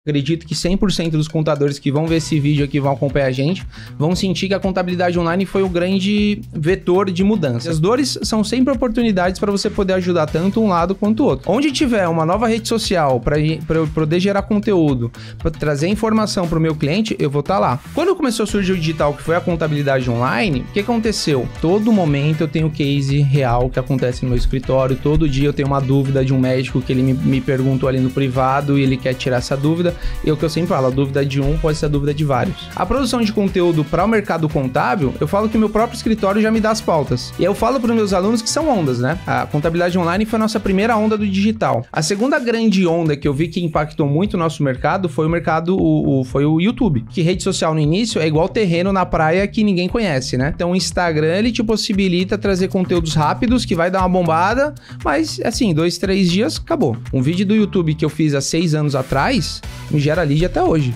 Acredito que 100% dos contadores que vão ver esse vídeo aqui, vão acompanhar a gente, vão sentir que a contabilidade online foi o grande vetor de mudança. As dores são sempre oportunidades para você poder ajudar tanto um lado quanto o outro. Onde tiver uma nova rede social para eu poder gerar conteúdo, para trazer informação para o meu cliente, eu vou estar lá. Quando começou a surgir o digital, que foi a contabilidade online, o que aconteceu? Todo momento eu tenho case real que acontece no meu escritório, todo dia eu tenho uma dúvida de um médico que ele me perguntou ali no privado e ele quer tirar essa dúvida. E é o que eu sempre falo, a dúvida de um pode ser a dúvida de vários. A produção de conteúdo para o mercado contábil, eu falo que o meu próprio escritório já me dá as pautas. E eu falo para os meus alunos que são ondas, né? A contabilidade online foi a nossa primeira onda do digital. A segunda grande onda que eu vi que impactou muito o nosso mercado foi foi o YouTube. Que rede social no início é igual terreno na praia que ninguém conhece, né? Então o Instagram, ele te possibilita trazer conteúdos rápidos, que vai dar uma bombada, mas assim, 2, 3 dias, acabou. Um vídeo do YouTube que eu fiz há 6 anos atrás, me gera lead até hoje.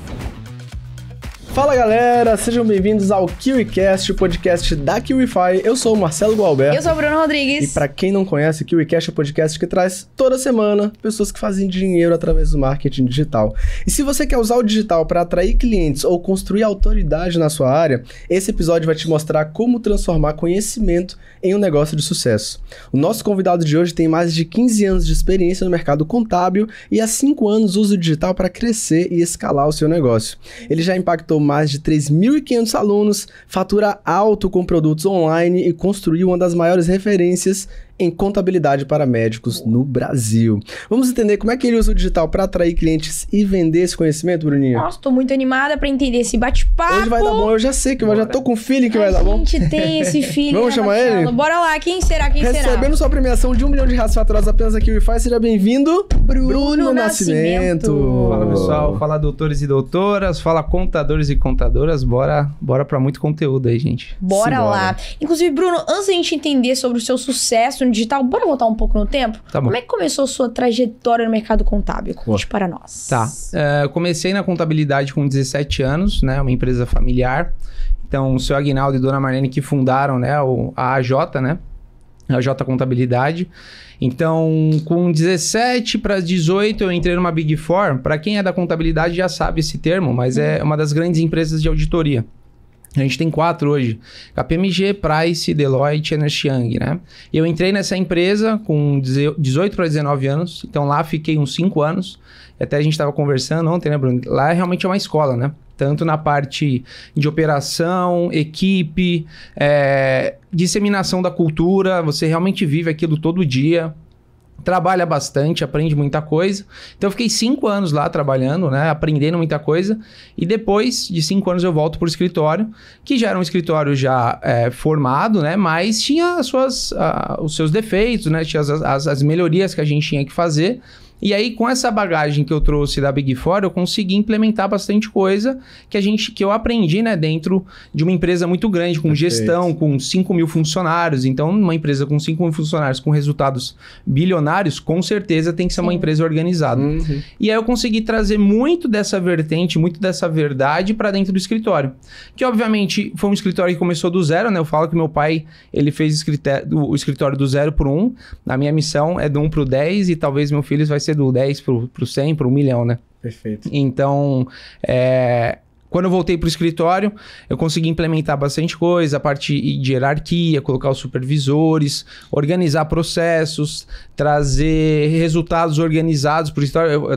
Fala galera, sejam bem-vindos ao KiwiCast, o podcast da KiwiFi. Eu sou o Marcelo Gualberto. Eu sou o Bruno Rodrigues. E pra quem não conhece, o KiwiCast é o podcast que traz toda semana pessoas que fazem dinheiro através do marketing digital. E se você quer usar o digital para atrair clientes ou construir autoridade na sua área, esse episódio vai te mostrar como transformar conhecimento em um negócio de sucesso. O nosso convidado de hoje tem mais de 15 anos de experiência no mercado contábil e há 5 anos usa o digital para crescer e escalar o seu negócio. Ele já impactou mais de 3.500 alunos, fatura alto com produtos online e construiu uma das maiores referências em contabilidade para médicos no Brasil. Vamos entender como é que ele usa o digital para atrair clientes e vender esse conhecimento, Bruninho? Nossa, tô muito animada para entender esse bate-papo. Hoje vai dar bom, eu já sei que eu já tô com feeling que vai dar bom. A gente tem esse feeling. Vamos chamar ele? Bora lá, quem será? Recebendo sua premiação de R$1 milhão faturados apenas aqui no KiwiFi, seja bem-vindo, Bruno Nascimento. Fala pessoal, fala doutores e doutoras, fala contadores e contadoras, bora pra muito conteúdo aí, gente. Bora lá. Inclusive, Bruno, antes da gente entender sobre o seu sucesso no digital, bora voltar um pouco no tempo? Tá bom. Como é que começou a sua trajetória no mercado contábil? Conte para nós. Tá. Eu comecei na contabilidade com 17 anos, né? Uma empresa familiar. Então, o seu Aguinaldo e Dona Marlene que fundaram, né? A AJ, né? A AJ Contabilidade. Então, com 17 para 18, eu entrei numa Big Four. Para quem é da contabilidade já sabe esse termo, mas é uma das grandes empresas de auditoria. A gente tem 4 hoje, KPMG, Price, Deloitte e Ernst Young, né? Eu entrei nessa empresa com 18 para 19 anos, então lá fiquei uns 5 anos. Até a gente estava conversando ontem, né, Bruno? Lá realmente é uma escola, né? Tanto na parte de operação, equipe, disseminação da cultura, você realmente vive aquilo todo dia. Trabalha bastante, aprende muita coisa. Então eu fiquei 5 anos lá trabalhando, né? Aprendendo muita coisa. E depois de 5 anos eu volto para o escritório, que já era um escritório já formado, né? Mas tinha os seus defeitos, né? Tinha as melhorias que a gente tinha que fazer. E aí, com essa bagagem que eu trouxe da Big Four, eu consegui implementar bastante coisa que eu aprendi, né, dentro de uma empresa muito grande, com gestão, com 5 mil funcionários. Então, uma empresa com 5 mil funcionários, com resultados bilionários, com certeza tem que ser uma empresa organizada. Uhum. E aí, eu consegui trazer muito dessa vertente, muito dessa verdade para dentro do escritório. Que, obviamente, foi um escritório que começou do zero, né? Eu falo que meu pai, ele fez o escritório do 0 para 1. A minha missão é do 1 para o 10 e talvez meu filho vai ser do 10 pro 100, pro 1 milhão, né? Perfeito. Então, quando eu voltei pro escritório, eu consegui implementar bastante coisa, a parte de hierarquia, colocar os supervisores, organizar processos, trazer resultados organizados pro escritório.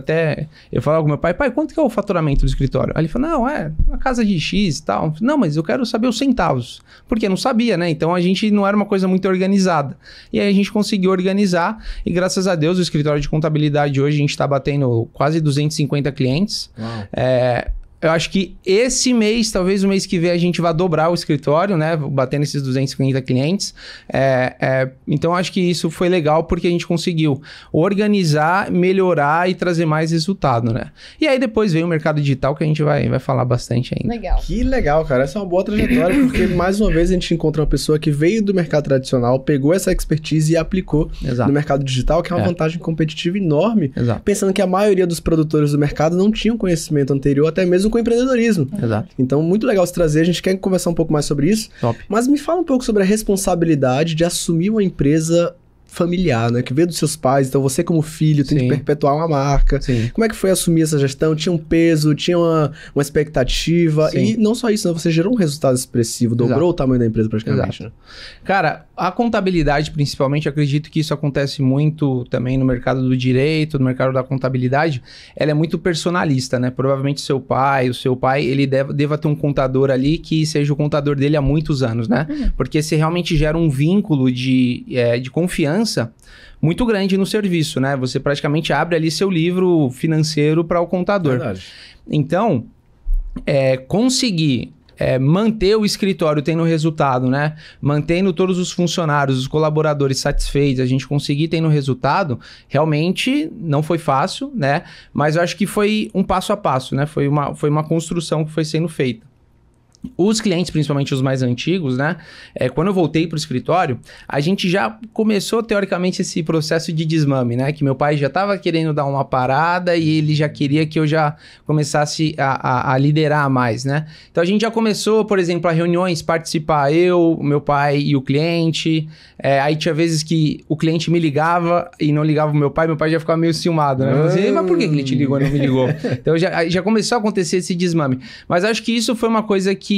Eu falava com meu pai, quanto que é o faturamento do escritório? Aí ele falou, não, uma casa de X e tal. Não, mas eu quero saber os centavos. Porque não sabia, né? Então a gente não era uma coisa muito organizada. E aí a gente conseguiu organizar e graças a Deus o escritório de contabilidade hoje a gente está batendo quase 250 clientes. Uau. Eu acho que esse mês, talvez o mês que vem, a gente vai dobrar o escritório, né? Batendo esses 250 clientes. Então, acho que isso foi legal porque a gente conseguiu organizar, melhorar e trazer mais resultado, né? E aí, depois veio o mercado digital, que a gente vai falar bastante ainda. Legal. Que legal, cara. Essa é uma boa trajetória, porque, mais uma vez, a gente encontra uma pessoa que veio do mercado tradicional, pegou essa expertise e aplicou no mercado digital, que é uma vantagem competitiva enorme. Exato. Pensando que a maioria dos produtores do mercado não tinham conhecimento anterior, até mesmo com empreendedorismo. Exato. Então, muito legal se trazer. A gente quer conversar um pouco mais sobre isso. Top. Mas me fala um pouco sobre a responsabilidade de assumir uma empresa familiar, né? Que veio dos seus pais, então você como filho tem Sim. que perpetuar uma marca. Sim. Como é que foi assumir essa gestão? Tinha um peso, tinha uma expectativa, Sim. e não só isso, né? Você gerou um resultado expressivo, dobrou Exato. o tamanho da empresa praticamente, né? Cara, a contabilidade, principalmente, acredito que isso acontece muito também no mercado do direito, no mercado da contabilidade, ela é muito personalista, né? Provavelmente o seu pai, ele deva ter um contador ali que seja o contador dele há muitos anos, né? Porque você realmente gera um vínculo de confiança muito grande no serviço, né? Você praticamente abre ali seu livro financeiro para o contador. Verdade. Então, conseguir manter o escritório tendo resultado, né? Mantendo todos os funcionários, os colaboradores satisfeitos, a gente conseguir tendo resultado, realmente não foi fácil, né? Mas eu acho que foi um passo a passo, né? Foi uma construção que foi sendo feita. Os clientes, principalmente os mais antigos, né? Quando eu voltei para o escritório, a gente já começou, teoricamente, esse processo de desmame, né? Que meu pai já estava querendo dar uma parada e ele já queria que eu já começasse a liderar mais, né? Então, a gente já começou, por exemplo, a reuniões, participar eu, meu pai e o cliente. Aí tinha vezes que o cliente me ligava e não ligava o meu pai já ficava meio ciumado, né? Assim, mas por que ele te ligou e não me ligou? Então, já começou a acontecer esse desmame. Mas acho que isso foi uma coisa que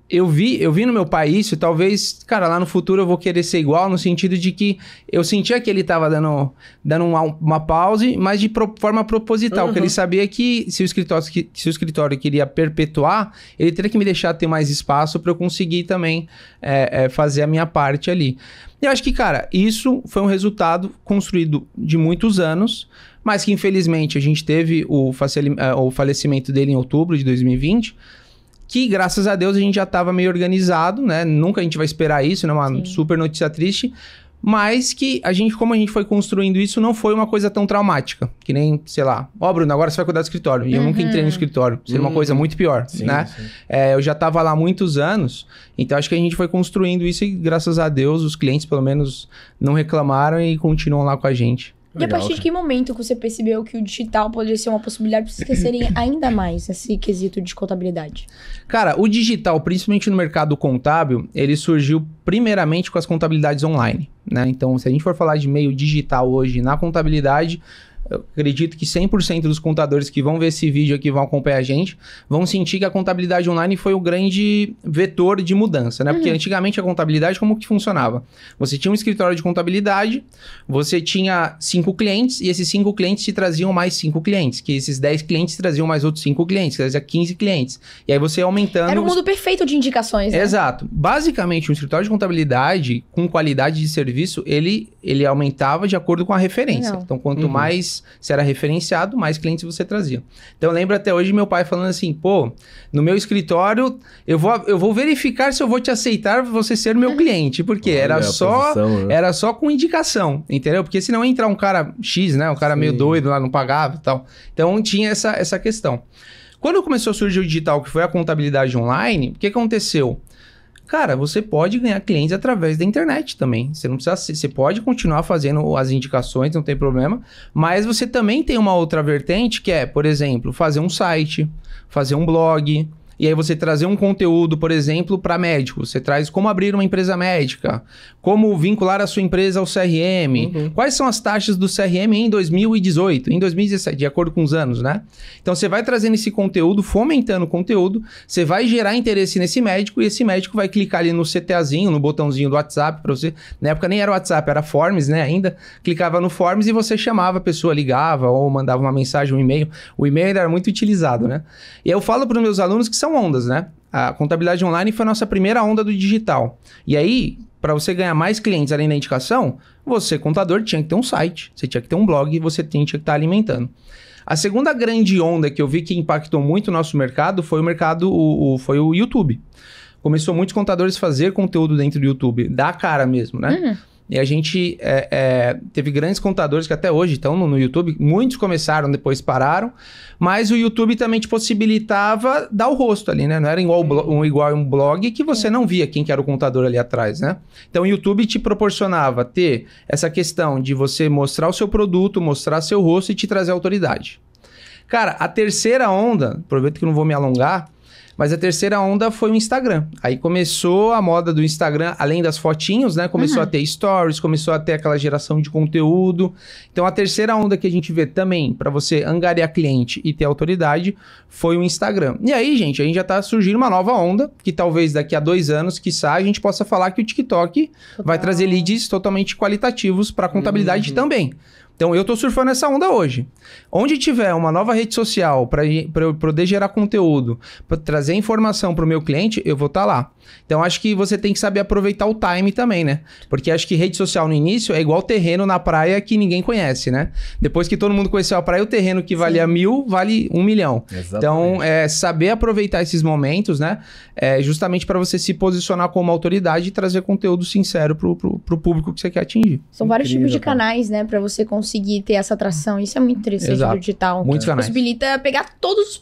eu vi no meu pai isso, e talvez, cara, lá no futuro eu vou querer ser igual, no sentido de que eu sentia que ele tava dando uma pause, mas de forma proposital, que ele sabia que se o escritório queria perpetuar, ele teria que me deixar ter mais espaço para eu conseguir também fazer a minha parte ali. E eu acho que, cara, isso foi um resultado construído de muitos anos, mas que infelizmente a gente teve o falecimento dele em outubro de 2020, que graças a Deus a gente já estava meio organizado, né? Nunca a gente vai esperar isso, né? Uma super notícia triste, mas que como a gente foi construindo isso, não foi uma coisa tão traumática, que nem, sei lá, Bruno, agora você vai cuidar do escritório. E eu nunca entrei no escritório, seria uma coisa muito pior, né? Sim. Eu já estava lá há muitos anos, então acho que a gente foi construindo isso e graças a Deus os clientes pelo menos não reclamaram e continuam lá com a gente. E a partir de que momento que você percebeu que o digital poderia ser uma possibilidade para vocês crescerem ainda mais esse quesito de contabilidade? Cara, o digital, principalmente no mercado contábil, ele surgiu primeiramente com as contabilidades online, né? Então, se a gente for falar de meio digital hoje na contabilidade, eu acredito que 100% dos contadores que vão ver esse vídeo aqui, vão acompanhar a gente, vão sentir que a contabilidade online foi o grande vetor de mudança, né? Porque antigamente a contabilidade, como que funcionava? Você tinha um escritório de contabilidade, você tinha 5 clientes, e esses 5 clientes te traziam mais 5 clientes, que esses 10 clientes traziam mais outros 5 clientes, que trazia 15 clientes. E aí você ia aumentando... Era um mundo perfeito de indicações, né? Exato. Basicamente, um escritório de contabilidade com qualidade de serviço, ele aumentava de acordo com a referência. Não. Então, quanto mais você era referenciado, mais clientes você trazia. Então, eu lembro até hoje meu pai falando assim, pô, no meu escritório, eu vou verificar se eu vou te aceitar você ser meu cliente, porque era só com indicação, entendeu? Porque senão ia entrar um cara X, né? Um cara meio doido lá, não pagava e tal. Então, tinha essa questão. Quando começou a surgir o digital, que foi a contabilidade online, o que aconteceu? Cara, você pode ganhar clientes através da internet também. Você pode continuar fazendo as indicações, não tem problema. Mas você também tem uma outra vertente que é, por exemplo, fazer um site, fazer um blog. E aí você trazer um conteúdo, por exemplo, para médicos. Você traz como abrir uma empresa médica, como vincular a sua empresa ao CRM. Quais são as taxas do CRM em 2018, em 2017, de acordo com os anos, né? Então você vai trazendo esse conteúdo, fomentando o conteúdo, você vai gerar interesse nesse médico e esse médico vai clicar ali no CTAzinho, no botãozinho do WhatsApp para você. Na época nem era WhatsApp, era Forms, né? Ainda clicava no Forms e você chamava a pessoa, ligava ou mandava uma mensagem, um e-mail. O e-mail ainda era muito utilizado, né? E eu falo para os meus alunos que são ondas, né? A contabilidade online foi a nossa primeira onda do digital. E aí, para você ganhar mais clientes além da indicação, você, contador, tinha que ter um site, você tinha que ter um blog e você tinha que estar alimentando. A segunda grande onda que eu vi que impactou muito o nosso mercado foi foi o YouTube. Começou muitos contadores a fazer conteúdo dentro do YouTube, da cara mesmo, né? E a gente teve grandes contadores que até hoje estão no YouTube. Muitos começaram, depois pararam. Mas o YouTube também te possibilitava dar o rosto ali, né? Não era igual um blog que você não via quem que era o contador ali atrás, né? Então o YouTube te proporcionava ter essa questão de você mostrar o seu produto, mostrar seu rosto e te trazer autoridade. Cara, a terceira onda, aproveito que não vou me alongar, Mas a terceira onda foi o Instagram. Aí começou a moda do Instagram, além das fotinhos, né? Começou a ter stories, começou a ter aquela geração de conteúdo. Então, a terceira onda que a gente vê também, para você angariar cliente e ter autoridade, foi o Instagram. E aí, gente, a gente já tá surgindo uma nova onda, que talvez daqui a 2 anos, quiçá, a gente possa falar que o TikTok vai trazer leads totalmente qualitativos para contabilidade também. Então, eu tô surfando essa onda hoje. Onde tiver uma nova rede social para eu poder gerar conteúdo, para trazer informação para o meu cliente, eu vou estar lá. Então, acho que você tem que saber aproveitar o time também, né? Porque acho que rede social no início é igual terreno na praia que ninguém conhece, né? Depois que todo mundo conheceu a praia, o terreno que valia 1.000, vale 1 milhão. Exatamente. Então, saber aproveitar esses momentos, né? Justamente para você se posicionar como autoridade e trazer conteúdo sincero pro público que você quer atingir. São vários tipos de canais, né? Pra você conseguir ter essa atração. Isso é muito interessante do digital. Muitos canais. Possibilita pegar todos os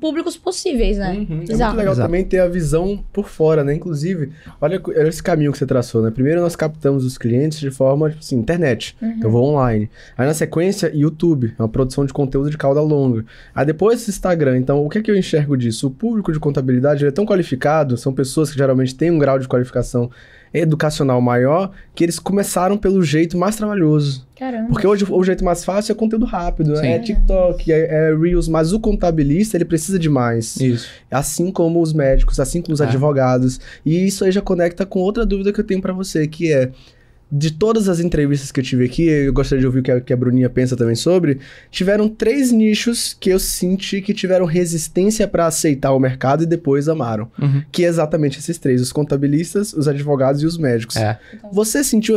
públicos possíveis, né? É muito legal também ter a visão por fora, né? Inclusive, olha esse caminho que você traçou, né? Primeiro nós captamos os clientes de forma, tipo assim, internet. Então eu vou online. Aí na sequência, YouTube. É uma produção de conteúdo de cauda longa. Aí depois Instagram. Então, o que é que eu enxergo disso? O público de contabilidade ele é tão qualificado, são pessoas que geralmente têm um grau de qualificação educacional maior, que eles começaram pelo jeito mais trabalhoso. Caramba. Porque hoje o jeito mais fácil é conteúdo rápido, Sim. é TikTok, é Reels, mas o contabilista, ele precisa de mais. Isso. Assim como os médicos, assim como os advogados. E isso aí já conecta com outra dúvida que eu tenho pra você, que é, de todas as entrevistas que eu tive aqui, eu gostaria de ouvir o que a Bruninha pensa também sobre, tiveram 3 nichos que eu senti que tiveram resistência para aceitar o mercado e depois amaram. Que é exatamente esses 3, os contabilistas, os advogados e os médicos. Você sentiu...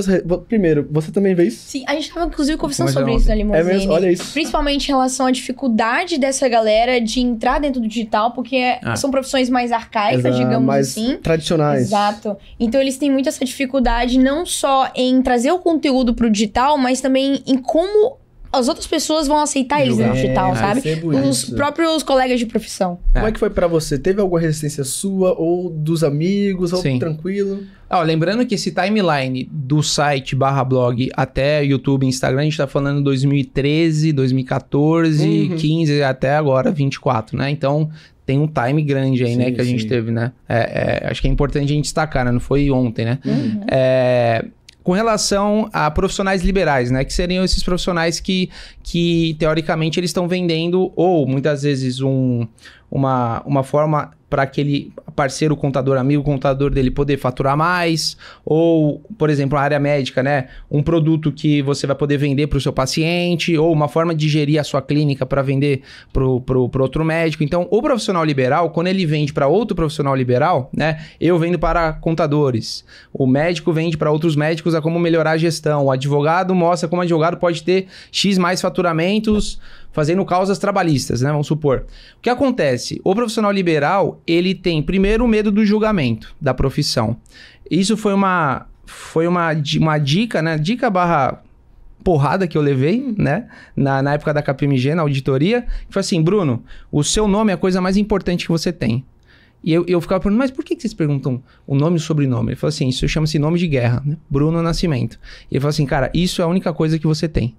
Primeiro, você também vê isso? Sim, a gente tava inclusive conversando sobre isso na Limousine. É mesmo? Olha isso. Principalmente em relação à dificuldade dessa galera de entrar dentro do digital, porque são profissões mais arcaicas, digamos mais assim. Tradicionais. Exato. Então eles têm muito essa dificuldade, não só em trazer o conteúdo pro digital, mas também em como as outras pessoas vão aceitar eles no digital, sabe? Os próprios colegas de profissão. Como é que foi pra você? Teve alguma resistência sua ou dos amigos, ou tranquilo? Lembrando que esse timeline do site /blog até YouTube e Instagram, a gente tá falando 2013, 2014, 15 até agora 24, né? Então tem um time grande aí, né, que a gente teve, né? Acho que é importante a gente destacar, né? Não foi ontem, né? Com relação a profissionais liberais, né? Que seriam esses profissionais que teoricamente, eles estão vendendo, ou muitas vezes uma forma para aquele parceiro contador, amigo contador dele poder faturar mais, ou, por exemplo, a área médica, né? Um produto que você vai poder vender para o seu paciente, ou uma forma de gerir a sua clínica para vender pro outro médico. Então, o profissional liberal, quando ele vende para outro profissional liberal, né? Eu vendo para contadores, o médico vende para outros médicos a como melhorar a gestão, o advogado mostra como o advogado pode ter X mais faturamentos fazendo causas trabalhistas, né? Vamos supor. O que acontece? O profissional liberal, ele tem primeiro o medo do julgamento da profissão. Isso foi uma dica, né? Dica / porrada que eu levei, né? Na época da KPMG, na auditoria. Que foi assim, Bruno, o seu nome é a coisa mais importante que você tem. E eu ficava perguntando, mas por que vocês perguntam o nome e o sobrenome? Ele falou assim, isso chama-se nome de guerra, né? Bruno Nascimento. E ele falou assim, cara, isso é a única coisa que você tem.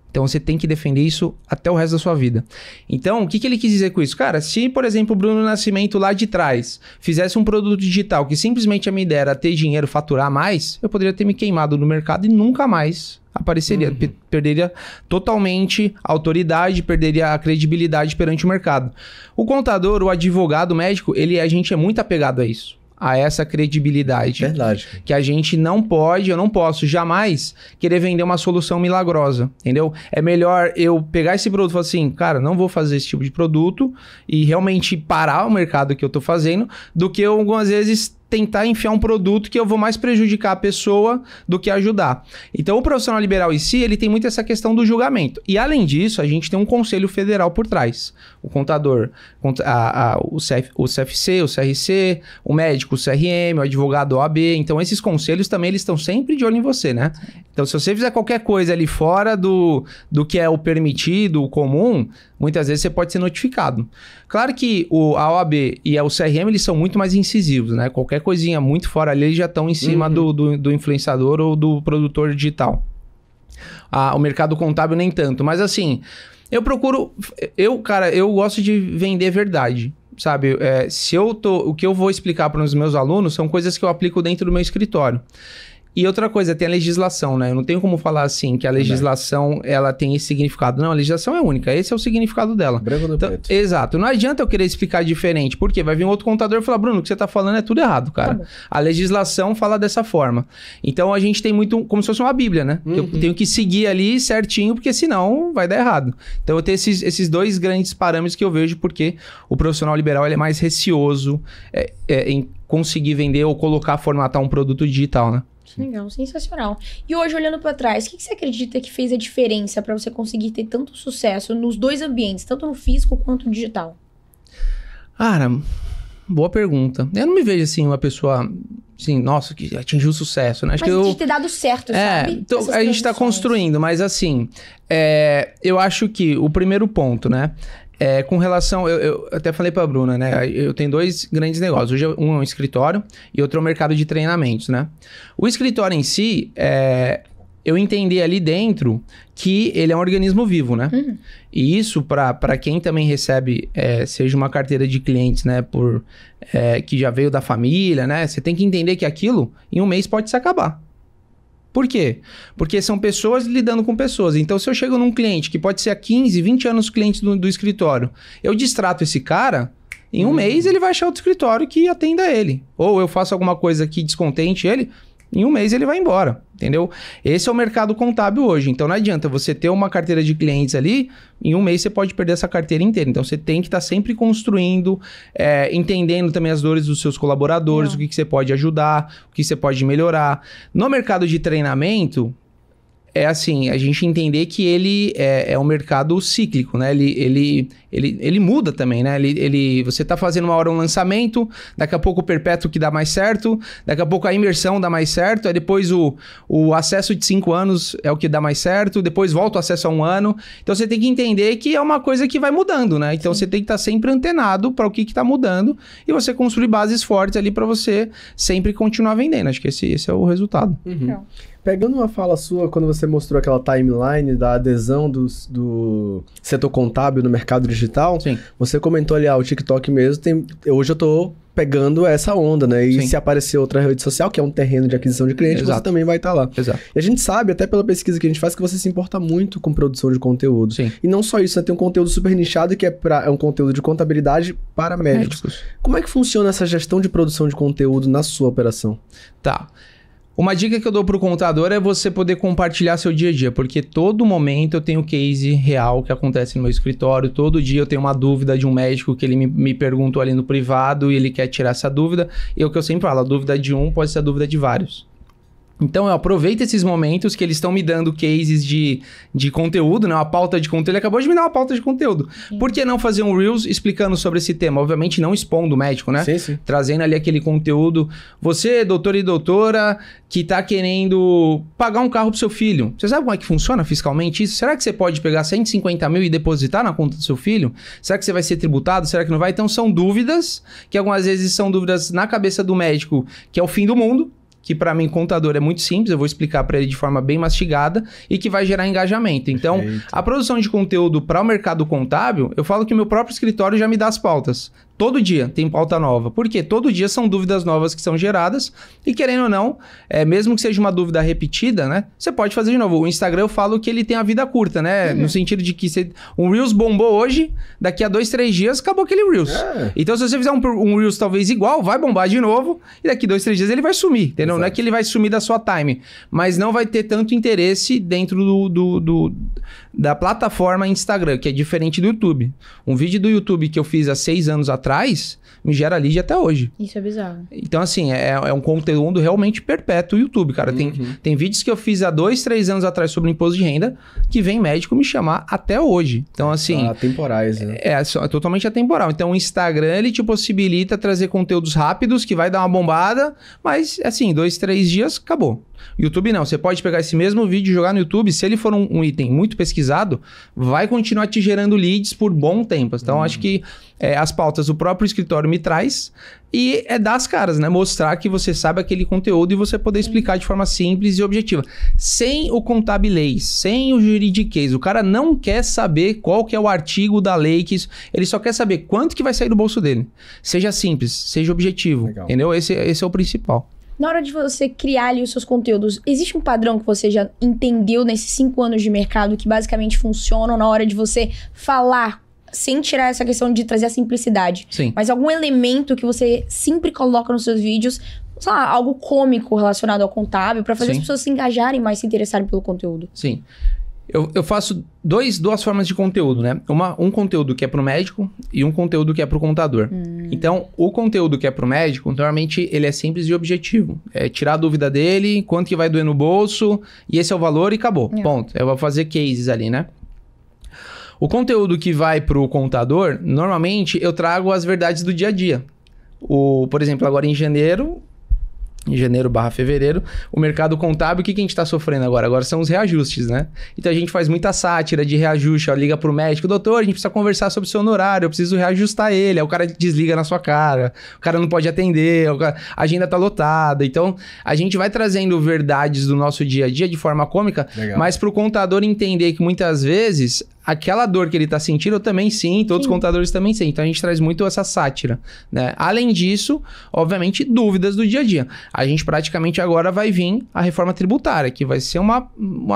Então, você tem que defender isso até o resto da sua vida. Então, o que ele quis dizer com isso? Cara, se, por exemplo, o Bruno Nascimento lá de trás fizesse um produto digital que simplesmente a minha ideia era ter dinheiro, faturar mais, eu poderia ter me queimado no mercado e nunca mais apareceria. Perderia totalmente a autoridade, perderia a credibilidade perante o mercado. O contador, o advogado, o médico, a gente é muito apegado a isso. A essa credibilidade. Verdade. Que a gente não pode, eu não posso jamais querer vender uma solução milagrosa, entendeu? É melhor eu pegar esse produto e falar assim, cara, não vou fazer esse tipo de produto e realmente parar o mercado que eu tô fazendo, do que eu, algumas vezes, tentar enfiar um produto que eu vou mais prejudicar a pessoa do que ajudar. Então, o profissional liberal em si, ele tem muito essa questão do julgamento. E, além disso, a gente tem um conselho federal por trás. O contador, o CFC, o CRC, o médico, o CRM, o advogado, o OAB. Então, esses conselhos também, eles estão sempre de olho em você, né? Então, se você fizer qualquer coisa ali fora do que é o permitido, o comum, muitas vezes você pode ser notificado. Claro que a OAB e o CRM, eles são muito mais incisivos, né? Qualquer coisinha muito fora ali, eles já estão em cima do influenciador ou do produtor digital. O mercado contábil nem tanto. Mas assim, eu gosto de vender verdade. sabe? O que eu vou explicar para os meus alunos são coisas que eu aplico dentro do meu escritório. E outra coisa, tem a legislação, né? Eu não tenho como falar assim, que a legislação, ela tem esse significado. Não, a legislação é única, esse é o significado dela. Branco no preto. Exato. Não adianta eu querer explicar diferente, porque vai vir um outro contador e falar, Bruno, o que você tá falando é tudo errado, cara. A legislação fala dessa forma. Então, a gente tem muito, como se fosse uma bíblia, né? Eu tenho que seguir ali certinho, porque senão vai dar errado. Então, eu tenho esses dois grandes parâmetros que eu vejo, porque o profissional liberal, ele é mais receoso em conseguir vender ou formatar um produto digital, né? Legal, sensacional. E hoje, olhando para trás, o que você acredita que fez a diferença para você conseguir ter tanto sucesso nos dois ambientes, tanto no físico quanto no digital? Cara, boa pergunta. Eu não me vejo assim, uma pessoa assim, nossa, que atingiu sucesso, né? Mas de ter dado certo, sabe? Então, a gente tá construindo, mas assim, eu acho que o primeiro ponto, né? Com relação, eu até falei pra Bruna, né? Eu tenho dois grandes negócios. Hoje um é um escritório e outro é o mercado de treinamentos, né? O escritório em si, eu entendi ali dentro que ele é um organismo vivo, né? E isso, para quem também recebe, seja uma carteira de clientes, né? Que já veio da família, né? Você tem que entender que aquilo, em um mês, pode se acabar. Por quê? Porque são pessoas lidando com pessoas. Então, se eu chego num cliente que pode ser há 15, 20 anos cliente do escritório, eu distrato esse cara, em um mês ele vai achar outro escritório que atenda ele. Ou eu faço alguma coisa que descontente ele, em um mês ele vai embora, entendeu? Esse é o mercado contábil hoje. Então, não adianta você ter uma carteira de clientes ali, em um mês você pode perder essa carteira inteira. Então, você tem que estar sempre construindo, entendendo também as dores dos seus colaboradores, o que você pode ajudar, o que você pode melhorar. No mercado de treinamento, é assim, a gente entender que ele é um mercado cíclico, né? Ele muda também, né? Você tá fazendo uma hora um lançamento, daqui a pouco o perpétuo que dá mais certo, daqui a pouco a imersão dá mais certo, aí depois o acesso de 5 anos é o que dá mais certo, depois volta o acesso a 1 ano. Então você tem que entender que é uma coisa que vai mudando, né? Então você tem que estar sempre antenado para o que tá mudando e você construir bases fortes ali para você sempre continuar vendendo. Acho que esse é o resultado. Pegando uma fala sua, quando você mostrou aquela timeline da adesão do setor contábil no mercado digital, sim, você comentou ali, o TikTok mesmo, hoje eu tô pegando essa onda, né? E se aparecer outra rede social, que é um terreno de aquisição de clientes, você também vai estar lá. Exato. E a gente sabe, até pela pesquisa que a gente faz, que você se importa muito com produção de conteúdo. Sim. E não só isso, né? Tem um conteúdo super nichado que é um conteúdo de contabilidade para médicos. Como é que funciona essa gestão de produção de conteúdo na sua operação? Tá. Uma dica que eu dou pro contador é você poder compartilhar seu dia a dia, porque todo momento eu tenho case real que acontece no meu escritório, todo dia eu tenho uma dúvida de um médico que ele me perguntou ali no privado e ele quer tirar essa dúvida, e é o que eu sempre falo, a dúvida de um pode ser a dúvida de vários. Então eu aproveito esses momentos que eles estão me dando cases de conteúdo, né? Uma pauta de conteúdo. Ele acabou de me dar uma pauta de conteúdo. Sim. Por que não fazer um Reels explicando sobre esse tema? Obviamente não expondo o médico, né? Sim, sim. Trazendo ali aquele conteúdo. Você, doutor e doutora, que tá querendo pagar um carro pro seu filho. Você sabe como é que funciona fiscalmente isso? Será que você pode pegar 150 mil e depositar na conta do seu filho? Será que você vai ser tributado? Será que não vai? Então são dúvidas que algumas vezes são dúvidas na cabeça do médico, que é o fim do mundo. Que para mim, contador, é muito simples, eu vou explicar para ele de forma bem mastigada e que vai gerar engajamento. Então, a produção de conteúdo para o mercado contábil, eu falo que o meu próprio escritório já me dá as pautas. Todo dia tem pauta nova. Por quê? Todo dia são dúvidas novas que são geradas e, querendo ou não, mesmo que seja uma dúvida repetida, né? Você pode fazer de novo. O Instagram, eu falo que ele tem a vida curta, né? No sentido de que um Reels bombou hoje, daqui a 2, 3 dias acabou aquele Reels. Então, se você fizer um Reels talvez igual, vai bombar de novo e daqui 2, 3 dias ele vai sumir, entendeu? Exato. Não é que ele vai sumir da sua time, mas não vai ter tanto interesse dentro da plataforma Instagram, que é diferente do YouTube. Um vídeo do YouTube que eu fiz há 6 anos atrás, me gera lead até hoje. Isso é bizarro. Então, assim, é um conteúdo realmente perpétuo o YouTube, cara. Tem vídeos que eu fiz há 2, 3 anos atrás sobre imposto de renda, que vem médico me chamar até hoje. Então, assim... Atemporais, né? É totalmente atemporal. Então, o Instagram, ele te possibilita trazer conteúdos rápidos, que vai dar uma bombada, mas, assim, 2, 3 dias, acabou. YouTube não, você pode pegar esse mesmo vídeo e jogar no YouTube, se ele for um item muito pesquisado, vai continuar te gerando leads por bom tempo. Então, acho que as pautas o próprio escritório me traz e é dar as caras, né? Mostrar que você sabe aquele conteúdo e você poder explicar de forma simples e objetiva. Sem o contabilês, sem o juridiquês. O cara não quer saber qual que é o artigo da lei, ele só quer saber quanto que vai sair do bolso dele. Seja simples, seja objetivo. Legal. Entendeu? Esse é o principal. Na hora de você criar ali os seus conteúdos, existe um padrão que você já entendeu nesses 5 anos de mercado que basicamente funcionam na hora de você falar, sem tirar essa questão de trazer a simplicidade? Sim. Mas algum elemento que você sempre coloca nos seus vídeos, sei lá, algo cômico relacionado ao contábil, para fazer as pessoas se engajarem mais, se interessarem pelo conteúdo? Sim. Eu faço duas formas de conteúdo, né? Um conteúdo que é pro médico e um conteúdo que é pro contador. Então, o conteúdo que é pro médico, normalmente, ele é simples e objetivo. É tirar a dúvida dele, quanto que vai doer no bolso, e esse é o valor e acabou. Ponto. Eu vou fazer cases ali, né? O conteúdo que vai pro contador, normalmente, eu trago as verdades do dia a dia. Por exemplo, agora em janeiro/fevereiro, o mercado contábil, o que a gente está sofrendo agora? Agora são os reajustes, né? Então a gente faz muita sátira de reajuste, ó, liga pro médico, doutor, a gente precisa conversar sobre o seu honorário, eu preciso reajustar ele, aí o cara desliga na sua cara, o cara não pode atender, a agenda tá lotada. Então a gente vai trazendo verdades do nosso dia a dia de forma cômica, mas pro contador entender que muitas vezes aquela dor que ele tá sentindo, eu também sinto, outros contadores também sentem. Então a gente traz muito essa sátira, né? Além disso, obviamente, dúvidas do dia a dia. A gente praticamente agora vai vir a reforma tributária, que vai ser uma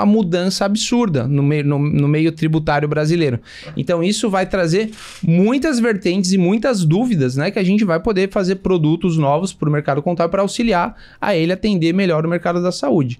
mudança absurda no meio tributário brasileiro. Então isso vai trazer muitas vertentes e muitas dúvidas, né? Que a gente vai poder fazer produtos novos para o mercado contábil para auxiliar a ele atender melhor o mercado da saúde.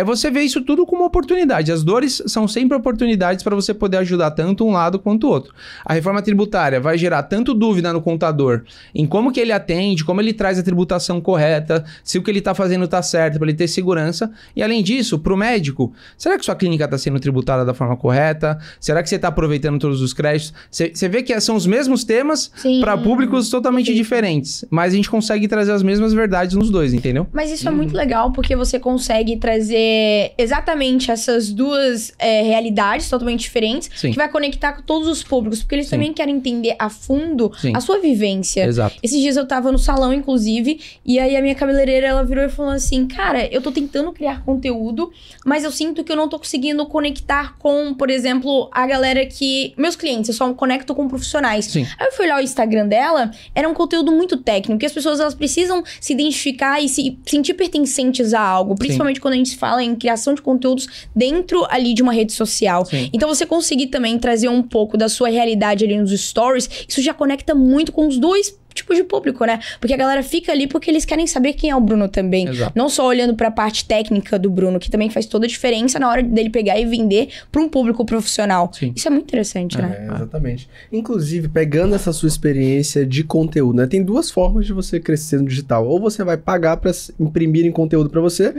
Você ver isso tudo como oportunidade. As dores são sempre oportunidades para você poder ajudar tanto um lado quanto o outro. A reforma tributária vai gerar tanto dúvida no contador em como que ele atende, como ele traz a tributação correta, se o que ele está fazendo está certo, para ele ter segurança. E além disso, para o médico, será que sua clínica está sendo tributada da forma correta? Será que você está aproveitando todos os créditos? Você vê que são os mesmos temas para públicos totalmente diferentes, mas a gente consegue trazer as mesmas verdades nos dois, entendeu? Mas isso é muito legal, porque você consegue trazer exatamente essas duas realidades totalmente diferentes, que vai conectar com todos os públicos, porque eles também querem entender a fundo a sua vivência. Exato. Esses dias eu tava no salão, inclusive, e aí a minha cabeleireira, ela virou e falou assim, cara, eu tô tentando criar conteúdo, mas eu sinto que eu não tô conseguindo conectar com, por exemplo, a galera que... Meus clientes, eu só conecto com profissionais. Sim. Aí eu fui olhar o Instagram dela, era um conteúdo muito técnico, que as pessoas, elas precisam se identificar e se sentir pertencentes a algo, principalmente quando a gente fala em criação de conteúdos dentro ali de uma rede social. Então você conseguir também trazer um pouco da sua realidade ali nos stories, isso já conecta muito com os dois tipos de público, né? Porque a galera fica ali porque eles querem saber quem é o Bruno também. Exato. Não só olhando pra parte técnica do Bruno, que também faz toda a diferença na hora dele pegar e vender pra um público profissional. Sim. Isso é muito interessante, né? Exatamente. Inclusive, pegando essa sua experiência de conteúdo, né? Tem duas formas de você crescer no digital. Ou você vai pagar pra imprimirem conteúdo pra você,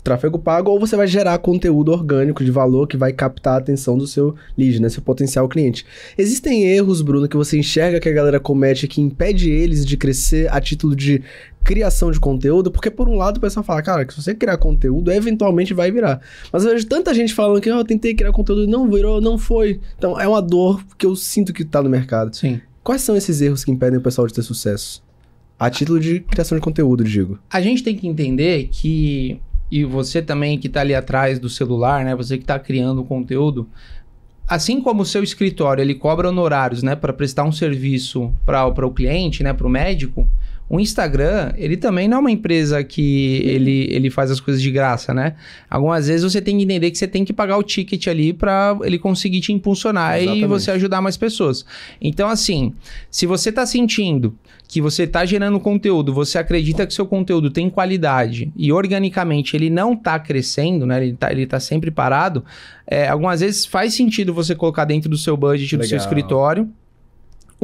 tráfego pago, ou você vai gerar conteúdo orgânico de valor que vai captar a atenção do seu lead, né? Seu potencial cliente. Existem erros, Bruno, que você enxerga que a galera comete que impede eles de crescer a título de criação de conteúdo? Porque por um lado o pessoal fala, cara, que se você criar conteúdo, eventualmente vai virar. Mas eu vejo tanta gente falando que eu tentei criar conteúdo e não virou, não foi. Então é uma dor que eu sinto que tá no mercado. Sim. Quais são esses erros que impedem o pessoal de ter sucesso? A título de criação de conteúdo, digo. A gente tem que entender que, e você também que tá ali atrás do celular, né? Você que tá criando conteúdo, assim como o seu escritório, ele cobra honorários, né, para prestar um serviço para o cliente, né, para o médico, o Instagram, ele também não é uma empresa que ele faz as coisas de graça, né? Algumas vezes você tem que entender que você tem que pagar o ticket ali para ele conseguir te impulsionar. Exatamente. E você ajudar mais pessoas. Então, assim, se você tá sentindo que você tá gerando conteúdo, você acredita que seu conteúdo tem qualidade e organicamente ele não tá crescendo, né? Ele tá sempre parado, algumas vezes faz sentido você colocar dentro do seu budget, do seu escritório,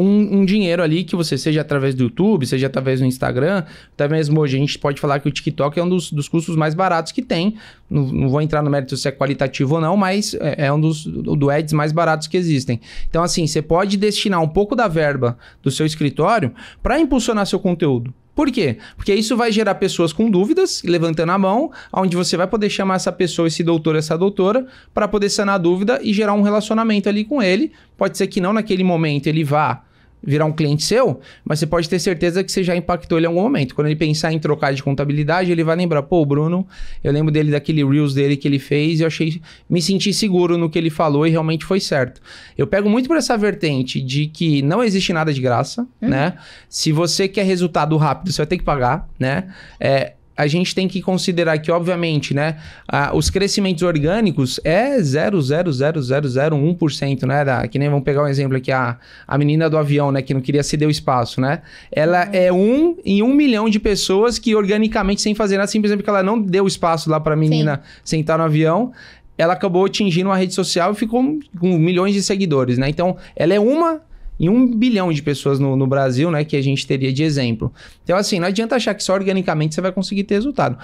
um dinheiro ali que você, seja através do YouTube, seja através do Instagram, até mesmo hoje a gente pode falar que o TikTok é um dos custos mais baratos que tem. Não vou entrar no mérito se é qualitativo ou não, mas é um do ads mais baratos que existem. Então, assim, você pode destinar um pouco da verba do seu escritório para impulsionar seu conteúdo. Por quê? Porque isso vai gerar pessoas com dúvidas, levantando a mão, onde você vai poder chamar essa pessoa, esse doutor, essa doutora, para poder sanar a dúvida e gerar um relacionamento ali com ele. Pode ser que não naquele momento ele vá virar um cliente seu, mas você pode ter certeza que você já impactou ele em algum momento. Quando ele pensar em trocar de contabilidade, ele vai lembrar, pô, o Bruno, eu lembro dele daquele Reels dele que ele fez e eu me senti seguro no que ele falou e realmente foi certo. Eu pego muito por essa vertente de que não existe nada de graça, né? Se você quer resultado rápido, você vai ter que pagar, né? A gente tem que considerar que, obviamente, né, os crescimentos orgânicos é 0,00001%, né? Que nem vamos pegar um exemplo aqui, a menina do avião, né, que não queria ceder o espaço, né? Ela é 1 em 1 milhão de pessoas que organicamente, sem fazer nada, simplesmente porque ela não deu espaço lá para a menina sentar no avião, ela acabou atingindo uma rede social e ficou com milhões de seguidores, né? Então, ela é uma em 1 bilhão de pessoas no Brasil, né, que a gente teria de exemplo. Então, assim, não adianta achar que só organicamente você vai conseguir ter resultado.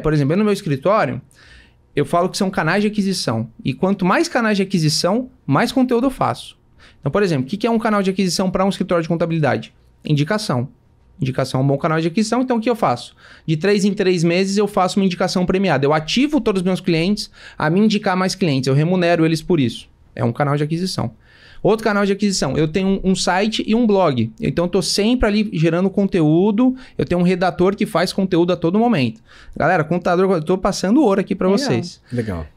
Por exemplo, no meu escritório, eu falo que são canais de aquisição. E quanto mais canais de aquisição, mais conteúdo eu faço. Então, por exemplo, o que é um canal de aquisição para um escritório de contabilidade? Indicação. Indicação é um bom canal de aquisição, então o que eu faço? De 3 em 3 meses eu faço uma indicação premiada. Eu ativo todos os meus clientes a me indicar mais clientes. Eu remunero eles por isso. É um canal de aquisição. Outro canal de aquisição, eu tenho um site e um blog. Então, eu estou sempre ali gerando conteúdo. Eu tenho um redator que faz conteúdo a todo momento. Galera, contador, eu estou passando ouro aqui para vocês. Legal.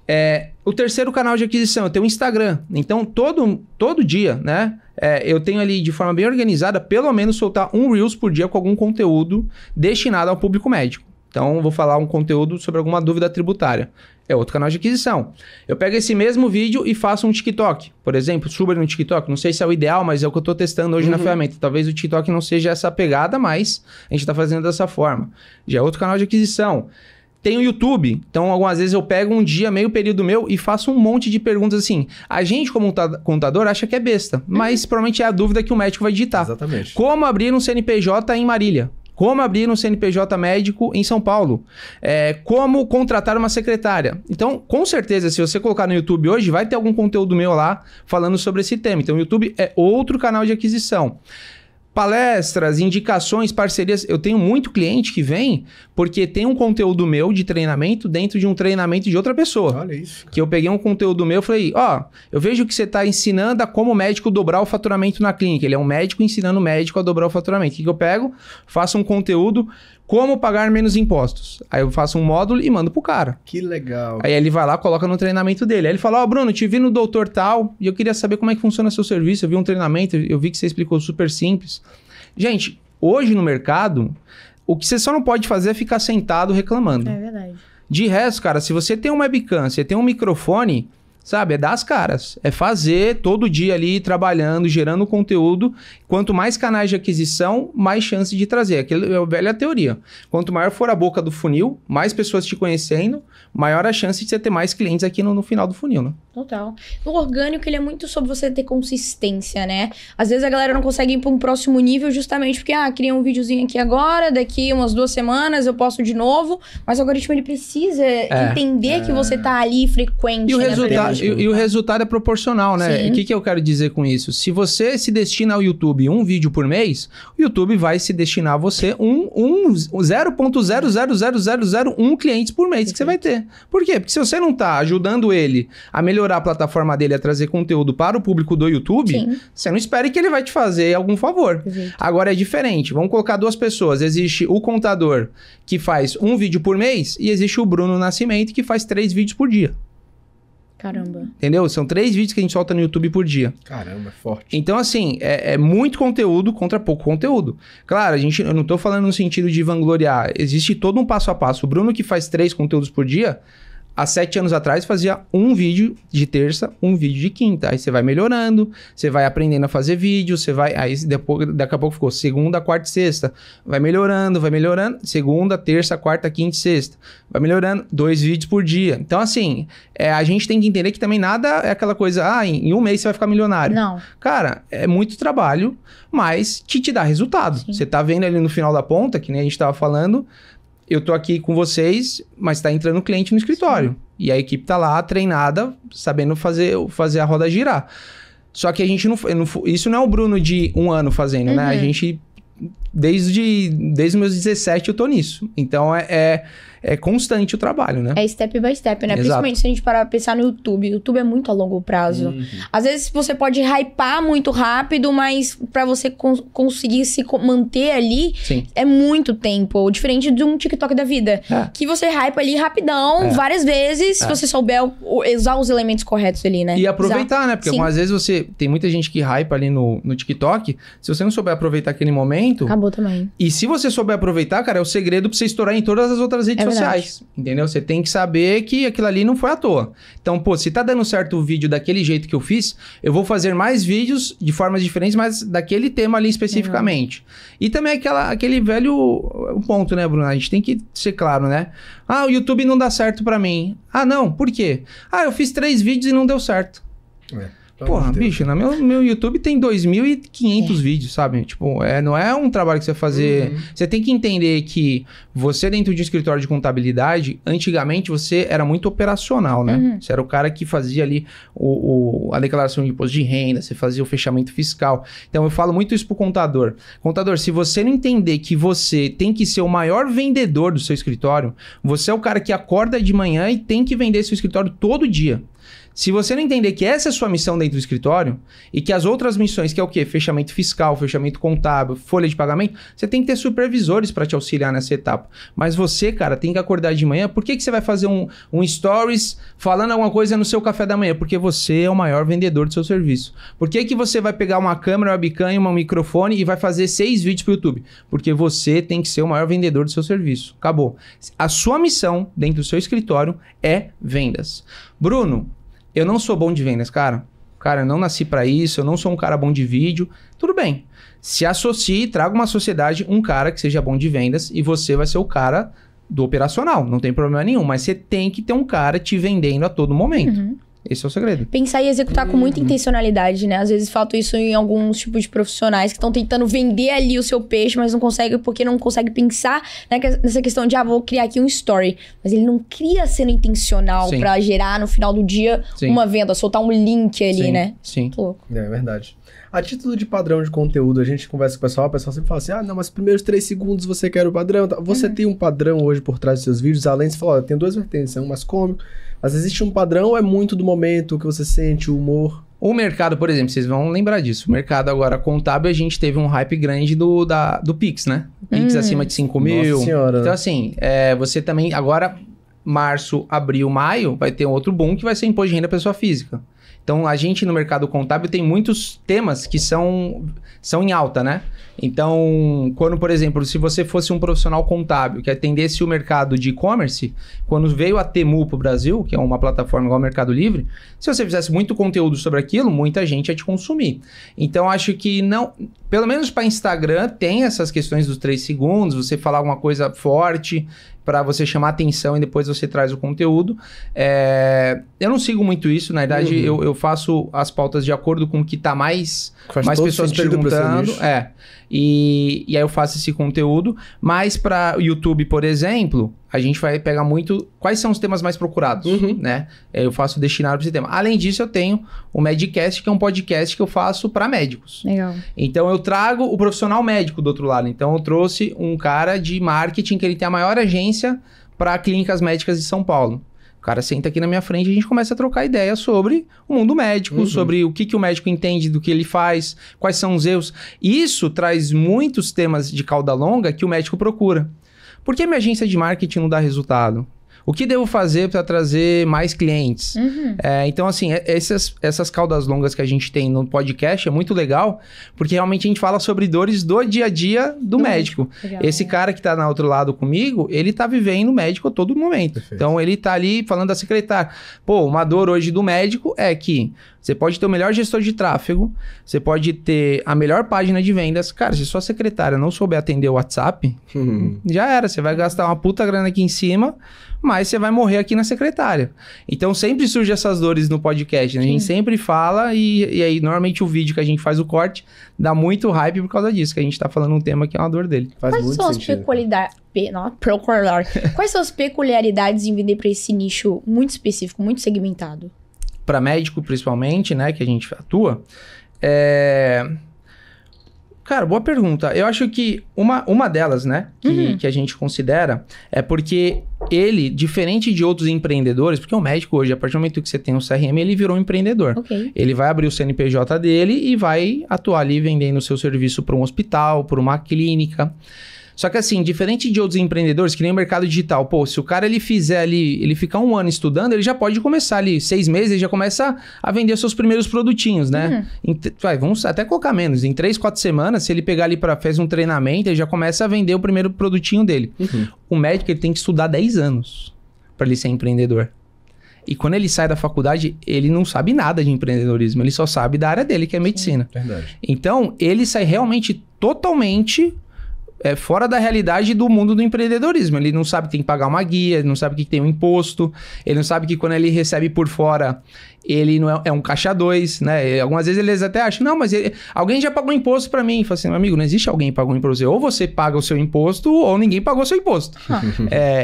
O terceiro canal de aquisição, eu tenho o Instagram. Então, todo dia, né? Eu tenho ali, de forma bem organizada, pelo menos soltar um Reels por dia com algum conteúdo destinado ao público médico. Então, vou falar um conteúdo sobre alguma dúvida tributária. É outro canal de aquisição. Eu pego esse mesmo vídeo e faço um TikTok. Por exemplo, subo no TikTok. Não sei se é o ideal, mas é o que eu estou testando hoje na ferramenta. Talvez o TikTok não seja essa pegada, mas a gente está fazendo dessa forma. Já é outro canal de aquisição. Tem o YouTube. Então, algumas vezes eu pego um dia, meio período meu e faço um monte de perguntas assim. A gente, como contador, acha que é besta. Mas provavelmente é a dúvida que o médico vai digitar. Exatamente. Como abrir um CNPJ em Marília? Como abrir um CNPJ médico em São Paulo? Como contratar uma secretária? Então, com certeza, se você colocar no YouTube hoje, vai ter algum conteúdo meu lá falando sobre esse tema. Então, o YouTube é outro canal de aquisição. Palestras, indicações, parcerias. Eu tenho muito cliente que vem porque tem um conteúdo meu de treinamento dentro de um treinamento de outra pessoa. Olha isso. Que eu peguei um conteúdo meu e falei, eu vejo que você está ensinando a como o médico dobrar o faturamento na clínica. Ele é um médico ensinando o médico a dobrar o faturamento. O que eu pego? Faço um conteúdo, como pagar menos impostos. Aí eu faço um módulo e mando pro cara. Que legal. Aí ele vai lá, coloca no treinamento dele. Aí ele fala, Bruno, te vi no doutor tal e eu queria saber como é que funciona seu serviço. Eu vi um treinamento, eu vi que você explicou super simples. Gente, hoje no mercado, o que você só não pode fazer é ficar sentado reclamando. É verdade. De resto, cara, se você tem um webcam, você tem um microfone, sabe, é dar as caras. É fazer todo dia ali, trabalhando, gerando conteúdo. Quanto mais canais de aquisição, mais chance de trazer. Aquilo é a velha teoria. Quanto maior for a boca do funil, mais pessoas te conhecendo, maior a chance de você ter mais clientes aqui no final do funil, né? Total. O orgânico, ele é muito sobre você ter consistência, né? Às vezes a galera não consegue ir para um próximo nível justamente porque, criei um videozinho aqui agora, daqui umas 2 semanas eu posto de novo, mas o algoritmo, ele precisa entender que você tá ali frequente. E o resultado é proporcional, né? O que eu quero dizer com isso? Se você se destina ao YouTube um vídeo por mês, o YouTube vai se destinar a você 0,00001 clientes por mês que você vai ter. Por quê? Porque se você não tá ajudando ele a melhorar a plataforma dele, a trazer conteúdo para o público do YouTube, você não espere que ele vai te fazer algum favor. Agora é diferente. Vamos colocar 2 pessoas. Existe o contador que faz um vídeo por mês e existe o Bruno Nascimento que faz 3 vídeos por dia. Caramba. Entendeu? São 3 vídeos que a gente solta no YouTube por dia. Caramba, forte. Então, assim, é muito conteúdo contra pouco conteúdo. Claro, eu não tô falando no sentido de vangloriar. Existe todo um passo a passo. O Bruno que faz 3 conteúdos por dia, há 7 anos atrás fazia um vídeo de terça, um vídeo de quinta. Aí você vai melhorando, você vai aprendendo a fazer vídeo, você vai... Aí daqui a pouco ficou segunda, quarta e sexta. Vai melhorando. Segunda, terça, quarta, quinta e sexta. Vai melhorando, 2 vídeos por dia. Então, assim, a gente tem que entender que também nada é aquela coisa, em um mês você vai ficar milionário. Não. Cara, é muito trabalho, mas te dá resultado. Sim. Você tá vendo ali no final da ponta, que nem a gente tava falando... Eu tô aqui com vocês, mas tá entrando cliente no escritório. Sim. E a equipe tá lá, treinada, sabendo fazer a roda girar. Só que a gente não... Isso não é o Bruno de 1 ano fazendo, né? A gente desde os meus 17 eu tô nisso. Então, é constante o trabalho, né? É step by step, né? Exato. Principalmente se a gente parar pra pensar no YouTube. O YouTube é muito a longo prazo. Às vezes você pode hypar muito rápido, mas pra você conseguir se manter ali, Sim. é muito tempo. Diferente de um TikTok da vida. Que você hypa ali rapidão, várias vezes, se você souber usar os elementos corretos ali, né? E aproveitar, né? Porque Sim. às vezes você... Tem muita gente que hypa ali no TikTok. Se você não souber aproveitar aquele momento... Acabou também. E se você souber aproveitar, cara, é o segredo pra você estourar em todas as outras redes sociais. Entendeu? Você tem que saber que aquilo ali não foi à toa. Então, pô, se tá dando certo o vídeo daquele jeito que eu fiz, eu vou fazer mais vídeos de formas diferentes, mas daquele tema ali especificamente. E também aquele velho ponto, né, Bruno? A gente tem que ser claro, né? Ah, o YouTube não dá certo pra mim. Ah, não, por quê? Ah, eu fiz 3 vídeos e não deu certo. Porra, bicho, no meu YouTube tem 2.500 vídeos, sabe? Tipo, não é um trabalho que você vai fazer... Você tem que entender que você dentro de um escritório de contabilidade, antigamente você era muito operacional, né? Você era o cara que fazia ali a declaração de imposto de renda, você fazia o fechamento fiscal. Então, eu falo muito isso pro contador. Contador, se você não entender que você tem que ser o maior vendedor do seu escritório, você é o cara que acorda de manhã e tem que vender seu escritório todo dia. Se você não entender que essa é a sua missão dentro do escritório e que as outras missões, que é o quê? Fechamento fiscal, fechamento contábil, folha de pagamento, você tem que ter supervisores para te auxiliar nessa etapa. Mas você, cara, tem que acordar de manhã. Por que você vai fazer um stories falando alguma coisa no seu café da manhã? Porque você é o maior vendedor do seu serviço. Por que você vai pegar uma câmera, uma webcam e um microfone e vai fazer 6 vídeos pro YouTube? Porque você tem que ser o maior vendedor do seu serviço. Acabou. A sua missão dentro do seu escritório é vendas. Bruno, eu não sou bom de vendas, cara. Cara, eu não nasci pra isso, eu não sou um cara bom de vídeo. Tudo bem. Se associe, traga uma sociedade, um cara que seja bom de vendas e você vai ser o cara do operacional. Não tem problema nenhum, mas você tem que ter um cara te vendendo a todo momento. Esse é o segredo. Pensar e executar com muita intencionalidade, né? Às vezes falta isso em alguns tipos de profissionais que estão tentando vender ali o seu peixe, mas não consegue porque não consegue pensar, né, nessa questão de, vou criar aqui um story. Mas ele não cria sendo intencional pra gerar no final do dia uma venda, soltar um link ali, né? Sim. Muito louco. É verdade. A título de padrão de conteúdo, a gente conversa com o pessoal sempre fala assim, não, mas primeiros 3 segundos você quer o padrão. Você tem um padrão hoje por trás dos seus vídeos, além de você falar, tem 2 vertentes, um mais cômico, mas existe um padrão ou é muito do momento, o que você sente, o humor? O mercado, por exemplo, vocês vão lembrar disso. O mercado agora contábil, a gente teve um hype grande do Pix, né? Pix acima de 5 mil. Nossa senhora. Então, assim, você também, agora, março, abril, maio, vai ter um outro boom que vai ser imposto de renda pessoa física. Então, a gente no mercado contábil tem muitos temas que são em alta, né? Então, quando, por exemplo, se você fosse um profissional contábil que atendesse o mercado de e-commerce, quando veio a Temu pro Brasil, que é uma plataforma igual ao Mercado Livre, se você fizesse muito conteúdo sobre aquilo, muita gente ia te consumir. Então, acho que não... Pelo menos para Instagram, tem essas questões dos 3 segundos, você falar alguma coisa forte para você chamar atenção e depois você traz o conteúdo. Eu não sigo muito isso, na verdade, eu faço as pautas de acordo com o que tá mais pessoas perguntando. E aí eu faço esse conteúdo. Mas para o YouTube, por exemplo, a gente vai pegar muito... Quais são os temas mais procurados, né? Eu faço destinado para esse tema. Além disso, eu tenho o Medcast, que é um podcast que eu faço para médicos. Legal. Então, eu trago o profissional médico do outro lado. Então, eu trouxe um cara de marketing que ele tem a maior agência para clínicas médicas de São Paulo. O cara senta aqui na minha frente e a gente começa a trocar ideia sobre o mundo médico, sobre o que o médico entende do que ele faz, quais são os erros. Isso traz muitos temas de cauda longa que o médico procura. Por que minha agência de marketing não dá resultado? O que devo fazer para trazer mais clientes? Então, assim, essas caudas longas que a gente tem no podcast é muito legal, porque realmente a gente fala sobre dores do dia a dia do médico. Esse cara que tá no outro lado comigo, ele tá vivendo o médico a todo momento. Perfeito. Então, ele tá ali falando da secretária. Pô, uma dor hoje do médico é que você pode ter o melhor gestor de tráfego, você pode ter a melhor página de vendas. Cara, se sua secretária não souber atender o WhatsApp, já era. Você vai gastar uma puta grana aqui em cima, mas você vai morrer aqui na secretária. Então, sempre surgem essas dores no podcast, né? A gente sempre fala e aí, normalmente, o vídeo que a gente faz o corte dá muito hype por causa disso, que a gente tá falando um tema que é uma dor dele. Faz Quais muito são sentido. Quais são as peculiaridades em vender para esse nicho muito específico, muito segmentado? Para médico, principalmente, né, que a gente atua, Cara, boa pergunta. Eu acho que uma delas, né, que a gente considera é porque ele, diferente de outros empreendedores, porque o médico hoje, a partir do momento que você tem um CRM, ele virou um empreendedor. Okay. Ele vai abrir o CNPJ dele e vai atuar ali vendendo o seu serviço para um hospital, para uma clínica. Só que assim, diferente de outros empreendedores, que nem o mercado digital, pô, se o cara ele fizer ali, ele ficar 1 ano estudando, ele já pode começar ali, 6 meses, ele já começa a vender seus primeiros produtinhos, né? Vamos até colocar menos, em 3, 4 semanas, se ele pegar ali fez um treinamento, ele já começa a vender o primeiro produtinho dele. O médico, ele tem que estudar 10 anos para ele ser empreendedor. E quando ele sai da faculdade, ele não sabe nada de empreendedorismo, ele só sabe da área dele, que é medicina. Verdade. Então, ele sai realmente totalmente fora da realidade do mundo do empreendedorismo. Ele não sabe que tem que pagar uma guia, ele não sabe que tem um imposto, ele não sabe que quando ele recebe por fora, ele não é um caixa 2, né? Algumas vezes eles até acham, não, mas alguém já pagou imposto pra mim. Fala assim, meu amigo, não existe alguém que pagou imposto. Ou você paga o seu imposto, ou ninguém pagou o seu imposto.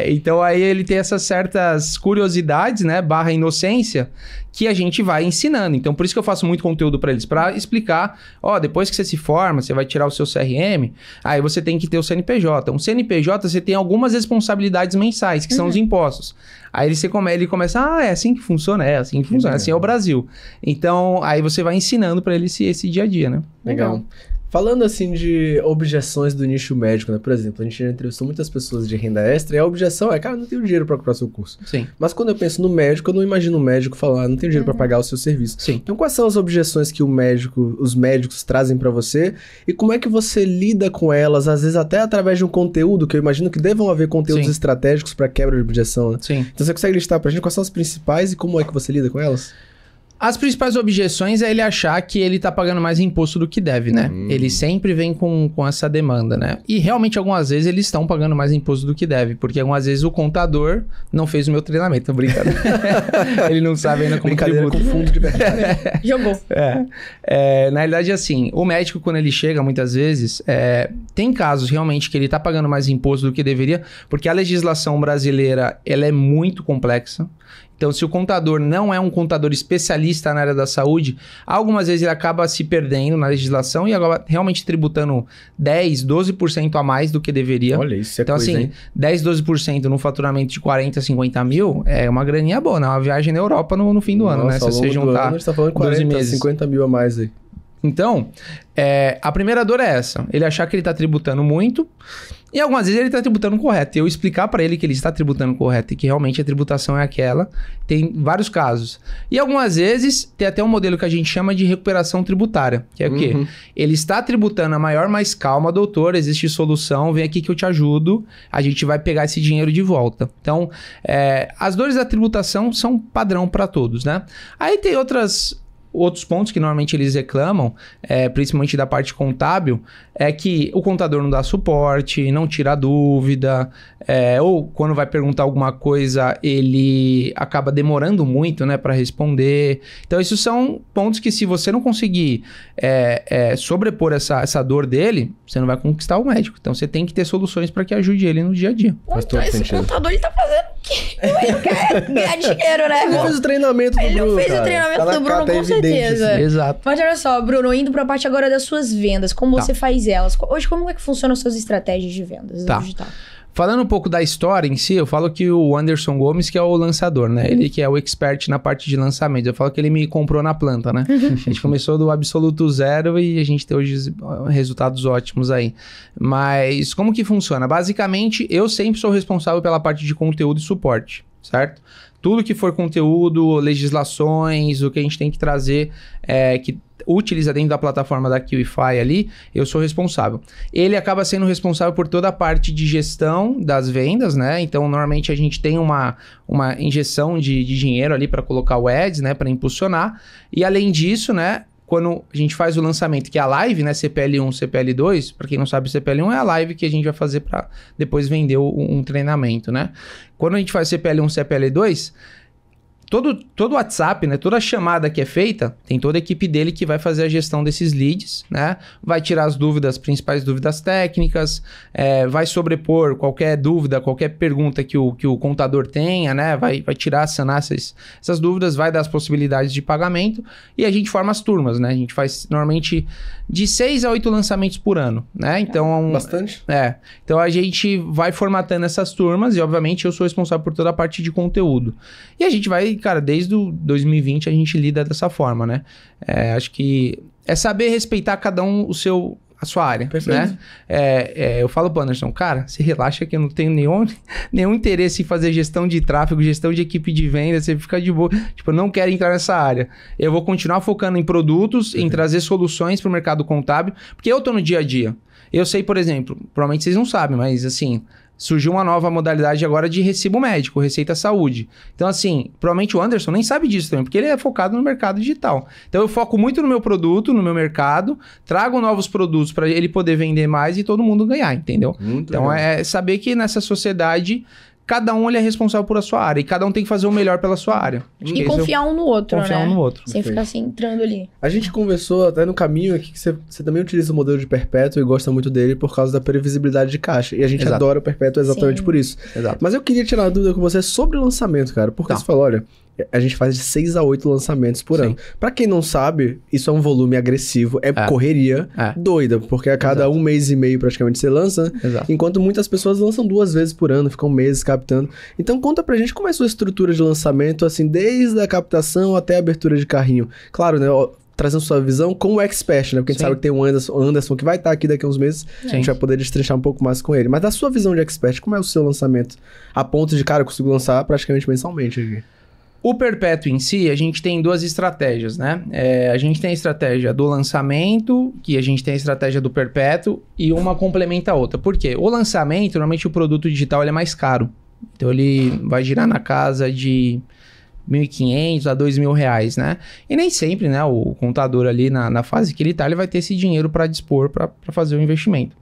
Então aí ele tem essas certas curiosidades, né? / inocência, que a gente vai ensinando. Então por isso que eu faço muito conteúdo pra eles, pra explicar, depois que você se forma, você vai tirar o seu CRM, aí você tem que ter o CNPJ. Um CNPJ, você tem algumas responsabilidades mensais, que são os impostos. Aí ele começa, é assim que funciona, assim que funciona, assim é o Brasil. Então, aí você vai ensinando pra ele esse dia a dia, né? Legal. Falando assim de objeções do nicho médico, né? Por exemplo, a gente já entrevistou muitas pessoas de renda extra e a objeção é, cara, não tenho dinheiro para comprar seu curso. Sim. Mas quando eu penso no médico, eu não imagino o médico falar, não tenho dinheiro para pagar o seu serviço. Sim. Então, quais são as objeções que os médicos trazem para você e como é que você lida com elas, às vezes até através de um conteúdo, que eu imagino que devam haver conteúdos estratégicos para quebra de objeção, né? Sim. Então, você consegue listar pra gente quais são as principais e como é que você lida com elas? As principais objeções é ele achar que ele tá pagando mais imposto do que deve, né? Ele sempre vem com essa demanda, né? E realmente algumas vezes eles estão pagando mais imposto do que deve, porque algumas vezes o contador não fez o meu treinamento, tô brincando. Ele não sabe ainda como tributo. Com fundo de verdade. Jogou. Na realidade, assim, o médico quando ele chega, muitas vezes, tem casos realmente que ele tá pagando mais imposto do que deveria, porque a legislação brasileira, ela é muito complexa. Então, se o contador não é um contador especialista na área da saúde, algumas vezes ele acaba se perdendo na legislação e acaba realmente tributando 10%, 12% a mais do que deveria. Olha, isso é então, coisa, assim, hein? 10%, 12% no faturamento de 40, 50 mil é uma graninha boa, né? Uma viagem na Europa no fim do ano, né? Se você juntar ano, a gente tá falando 40, meses. 50 mil a mais aí. Então, a primeira dor é essa. Ele achar que ele está tributando muito e algumas vezes ele está tributando correto. E eu explicar para ele que ele está tributando correto e que realmente a tributação é aquela. Tem vários casos. E algumas vezes tem até um modelo que a gente chama de recuperação tributária. Que é o quê? Ele está tributando a maior, mais calma, doutor, existe solução, vem aqui que eu te ajudo. A gente vai pegar esse dinheiro de volta. Então, as dores da tributação são padrão para todos, né? Aí tem outros pontos que normalmente eles reclamam, principalmente da parte contábil, é que o contador não dá suporte, não tira dúvida, ou quando vai perguntar alguma coisa, ele acaba demorando muito, né, para responder. Então, esses são pontos que se você não conseguir sobrepor essa dor dele, você não vai conquistar o médico. Então, você tem que ter soluções para que ajude ele no dia a dia. Faz todo sentido. Esse contador, ele tá fazendo o quê? Ele quer ganhar dinheiro, né? Ele fez o treinamento do Bruno, Ele não fez o treinamento do Bruno, com certeza. Assim. Exato. Mas olha só, Bruno, indo pra parte agora das suas vendas, como você faz elas? Hoje, como é que funcionam as suas estratégias de vendas no digital? Falando um pouco da história em si, eu falo que o Anderson Gomes, que é o lançador, né? Ele que é o expert na parte de lançamento. Eu falo que ele me comprou na planta, né? A gente começou do absoluto zero e a gente tem hoje resultados ótimos aí. Mas como que funciona? Basicamente, eu sempre sou responsável pela parte de conteúdo e suporte, certo? Tudo que for conteúdo, legislações, o que a gente tem que trazer, que utiliza dentro da plataforma da QIFI ali, eu sou responsável. Ele acaba sendo responsável por toda a parte de gestão das vendas, né? Então, normalmente a gente tem uma injeção de dinheiro ali para colocar o ads, né? Para impulsionar. E além disso, né? Quando a gente faz o lançamento, que é a live, né? CPL1, CPL2, para quem não sabe, CPL1 é a live que a gente vai fazer para depois vender um treinamento, né? Quando a gente faz CPL1, CPL2, todo WhatsApp, né? Toda chamada que é feita, tem toda a equipe dele que vai fazer a gestão desses leads, né? Vai tirar as dúvidas, principais dúvidas técnicas, vai sobrepor qualquer dúvida, qualquer pergunta que o contador tenha, né? Vai tirar, sanar essas dúvidas, vai dar as possibilidades de pagamento e a gente forma as turmas, né? A gente faz normalmente de 6 a 8 lançamentos por ano, né? Então... Bastante? Então a gente vai formatando essas turmas e, obviamente, eu sou responsável por toda a parte de conteúdo. E a gente vai, cara, desde o 2020 a gente lida dessa forma, né? Acho que é saber respeitar cada um a sua área, perfeito, né? Eu falo pro Anderson, cara, se relaxa que eu não tenho nenhum interesse em fazer gestão de tráfego, gestão de equipe de venda, você fica de boa. Tipo, eu não quero entrar nessa área. Eu vou continuar focando em produtos, em trazer soluções pro mercado contábil, porque eu tô no dia a dia. Eu sei, por exemplo, provavelmente vocês não sabem, mas assim... Surgiu uma nova modalidade agora de recibo médico, Receita Saúde. Então, assim, provavelmente o Anderson nem sabe disso também, porque ele é focado no mercado digital. Então, eu foco muito no meu produto, no meu mercado, trago novos produtos para ele poder vender mais e todo mundo ganhar, entendeu? Muito então, legal. É saber que nessa sociedade... Cada um ele é responsável por a sua área. E cada um tem que fazer o melhor pela sua área. E confiar um no outro, né? Confiar um no outro. Sem ficar assim, entrando ali. A gente conversou até no caminho aqui que você também utiliza o modelo de perpétuo e gosta muito dele por causa da previsibilidade de caixa. E a gente adora o perpétuo exatamente por isso. Exato. Mas eu queria tirar uma dúvida com você sobre o lançamento, cara. Porque você falou, olha... A gente faz de 6 a 8 lançamentos por ano. Pra quem não sabe, isso é um volume agressivo, correria doida, porque a cada um mês e meio praticamente você lança, enquanto muitas pessoas lançam 2 vezes por ano, ficam meses captando. Então conta pra gente como é a sua estrutura de lançamento, assim, desde a captação até a abertura de carrinho. Claro, né? Trazendo sua visão como expert, né? Porque a gente sabe que tem o Anderson que vai estar aqui daqui a uns meses. A gente vai poder destrinchar um pouco mais com ele. Mas da sua visão de expert, como é o seu lançamento? A ponto de, cara, eu consigo lançar praticamente mensalmente aqui. O perpétuo em si, a gente tem 2 estratégias, né? A gente tem a estratégia do lançamento, que a gente tem a estratégia do perpétuo, e uma complementa a outra. Por quê? O lançamento, normalmente o produto digital ele é mais caro. Então ele vai girar na casa de R$1.500 a R$2.000, né? E nem sempre, né? O contador ali na fase que ele tá, ele vai ter esse dinheiro para dispor para fazer o investimento.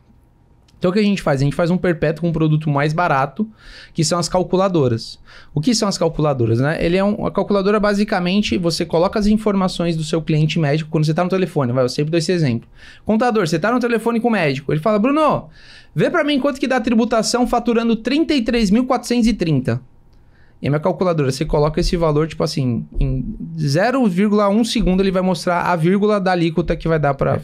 Então, o que a gente faz? A gente faz um perpétuo com um produto mais barato, que são as calculadoras. O que são as calculadoras, né? A calculadora, basicamente, você coloca as informações do seu cliente médico quando você está no telefone. Eu sempre dou esse exemplo. Contador, você está no telefone com o médico. Ele fala, Bruno, vê para mim quanto que dá a tributação faturando 33.430. E a minha calculadora, você coloca esse valor, tipo assim, em 0,1 segundo ele vai mostrar a vírgula da alíquota que vai dar para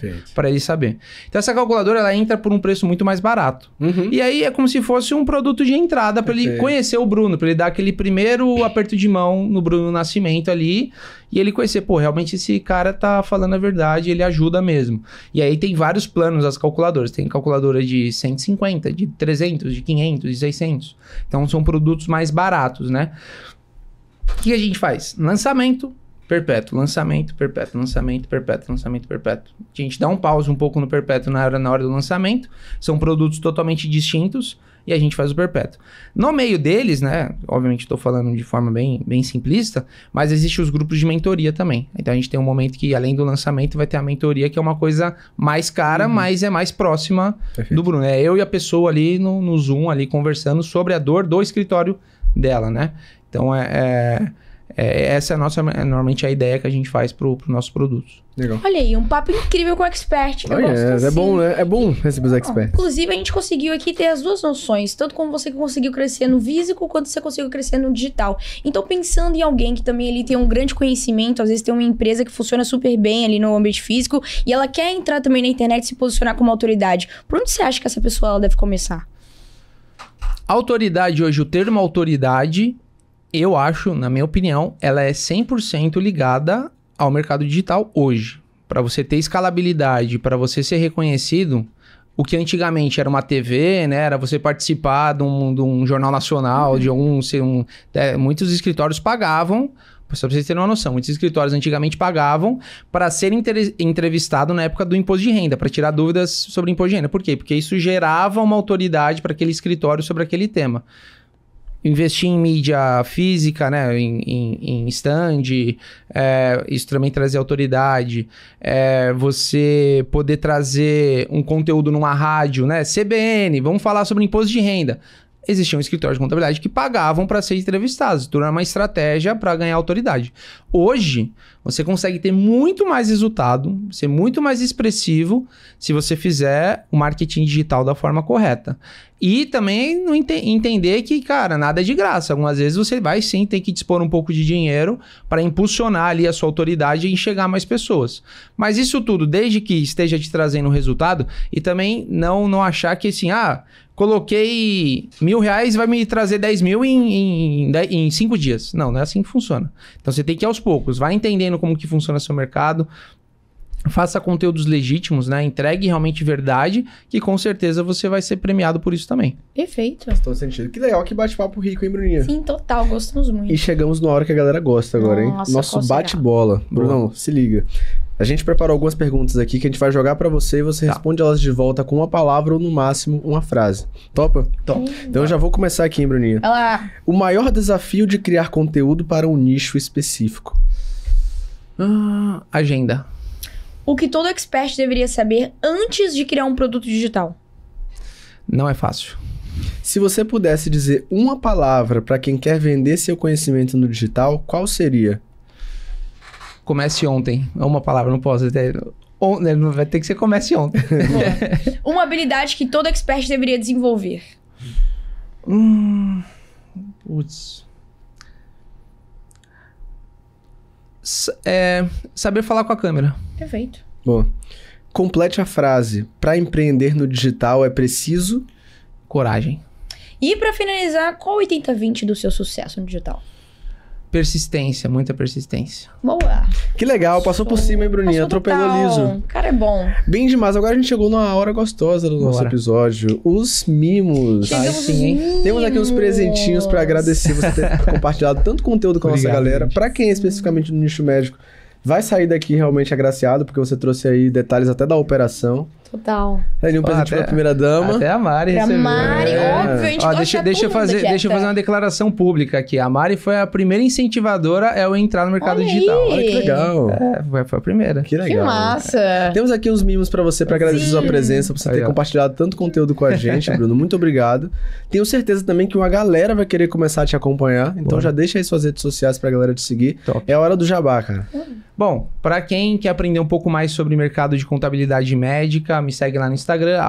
ele saber. Então essa calculadora, ela entra por um preço muito mais barato. E aí é como se fosse um produto de entrada para ele conhecer o Bruno, para ele dar aquele primeiro aperto de mão no Bruno Nascimento ali e ele conhecer, pô, realmente esse cara tá falando a verdade, ele ajuda mesmo. E aí tem vários planos as calculadoras. Tem calculadora de 150, de 300, de 500, de 600. Então são produtos mais baratos, né? O que a gente faz? Lançamento, perpétuo, lançamento, perpétuo, lançamento, perpétuo, lançamento, perpétuo. A gente dá um pause um pouco no perpétuo na hora do lançamento. São produtos totalmente distintos e a gente faz o perpétuo. No meio deles, né? Obviamente estou falando de forma bem simplista, mas existem os grupos de mentoria também. Então a gente tem um momento que, além do lançamento, vai ter a mentoria, que é uma coisa mais cara, mas é mais próxima do Bruno. É eu e a pessoa ali no Zoom, ali conversando sobre a dor do escritório dela, né? Então, essa é normalmente a ideia que a gente faz para os nossos produtos. Legal. Olha aí, um papo incrível com o expert. É bom, né? É bom receber os experts. Inclusive, a gente conseguiu aqui ter as duas noções. Tanto como você conseguiu crescer no físico, quanto você conseguiu crescer no digital. Então, pensando em alguém que também ele tem um grande conhecimento, às vezes tem uma empresa que funciona super bem ali no ambiente físico, e ela quer entrar também na internet e se posicionar como autoridade. Por onde você acha que essa pessoa ela deve começar? Autoridade hoje, o termo autoridade, eu acho, na minha opinião, ela é 100% ligada ao mercado digital hoje. Para você ter escalabilidade, para você ser reconhecido, o que antigamente era uma TV, né? Era você participar de um jornal nacional, de muitos escritórios pagavam, só para vocês terem uma noção, muitos escritórios antigamente pagavam para ser entrevistado na época do imposto de renda, para tirar dúvidas sobre imposto de renda. Por quê? Porque isso gerava uma autoridade para aquele escritório sobre aquele tema. Investir em mídia física, né? Em stand, isso também trazer autoridade. Você poder trazer um conteúdo numa rádio, né? CBN, vamos falar sobre imposto de renda. existiam escritórios de contabilidade que pagavam para ser entrevistados. Tudo era uma estratégia para ganhar autoridade. Hoje, você consegue ter muito mais resultado, ser muito mais expressivo se você fizer o marketing digital da forma correta. E também entender que, cara, nada é de graça. Algumas vezes você vai sim ter que dispor um pouco de dinheiro para impulsionar ali a sua autoridade e enxergar mais pessoas. Mas isso tudo, desde que esteja te trazendo um resultado, e também não achar que assim, coloquei R$1.000, vai me trazer 10 mil em 5 dias. Não é assim que funciona. Então você tem que ir aos poucos, vai entendendo como que funciona seu mercado, faça conteúdos legítimos, né? Entregue realmente verdade, que com certeza você vai ser premiado por isso também. Perfeito. Faz todo sentido. Que legal, que bate-papo rico, hein, Bruninha? Sim, total, gostamos muito. E chegamos na hora que a galera gosta agora, hein? Nosso bate-bola. Brunão, se liga. A gente preparou algumas perguntas aqui que a gente vai jogar pra você e você responde elas de volta com uma palavra ou, no máximo, uma frase. Topa? Top. Então eu já vou começar aqui, hein, Bruninha? Vai lá. O maior desafio de criar conteúdo para um nicho específico? Agenda. O que todo expert deveria saber antes de criar um produto digital? Não é fácil. Se você pudesse dizer uma palavra para quem quer vender seu conhecimento no digital, qual seria? Comece ontem. É uma palavra, não posso ter. Vai ter que ser comece ontem. Uma habilidade que todo expert deveria desenvolver. Putz. Saber falar com a câmera. Perfeito. Bom, complete a frase. Para empreender no digital é preciso... Coragem. E para finalizar, qual o 80-20 do seu sucesso no digital? Persistência, muita persistência. Boa. Que legal, passou por cima, hein, Bruninha? Atropelou liso. O cara é bom. Bem demais. Agora a gente chegou numa hora gostosa do nosso episódio. Os mimos. Temos aqui uns presentinhos para agradecer você ter compartilhado tanto conteúdo com a nossa galera. Para quem é especificamente no nicho médico, vai sair daqui realmente agraciado, porque você trouxe aí detalhes até da operação. Total. Aí um presente pra primeira dama. Até a Mari recebeu. Pra Mari, óbvio, a gente deixa eu fazer uma declaração pública aqui. A Mari foi a primeira incentivadora a eu entrar no mercado digital. Olha que legal. Foi a primeira. Que legal. Que massa. Temos aqui uns mimos pra você, pra agradecer sua presença, por você ter compartilhado tanto conteúdo com a gente, Bruno. Muito obrigado. Tenho certeza também que uma galera vai querer começar a te acompanhar. Então já deixa aí suas redes sociais pra galera te seguir. Top. É a hora do jabá, cara. Bom, para quem quer aprender um pouco mais sobre mercado de contabilidade médica, me segue lá no Instagram,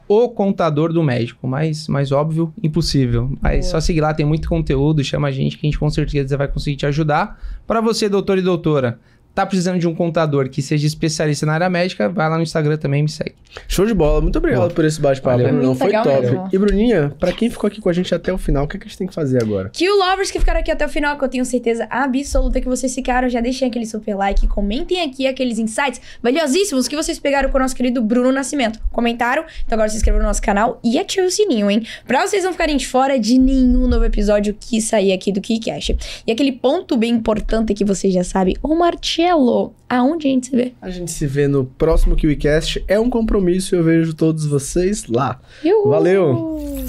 @ocontadordomédico. Mais óbvio, impossível. Mas só seguir lá, tem muito conteúdo, chama a gente que a gente com certeza vai conseguir te ajudar. Para você, doutor e doutora, tá precisando de um contador que seja especialista na área médica, vai lá no Instagram também e me segue. Show de bola. Muito obrigado por esse bate-papo, Bruno. Foi top. Mesmo. E Bruninha, pra quem ficou aqui com a gente até o final, o que a gente tem que fazer agora? Que o lovers que ficaram aqui até o final, que eu tenho certeza absoluta que vocês ficaram, já deixem aquele super like, comentem aqui aqueles insights valiosíssimos que vocês pegaram com o nosso querido Bruno Nascimento. Comentaram? Então agora se inscreva no nosso canal e ative o sininho, hein? Pra vocês não ficarem de fora de nenhum novo episódio que sair aqui do KiwiCast. E aquele ponto bem importante que vocês já sabem, o Marcelo, aonde a gente se vê? A gente se vê no próximo KiwiCast. É um compromisso e eu vejo todos vocês lá. Uhul. Valeu!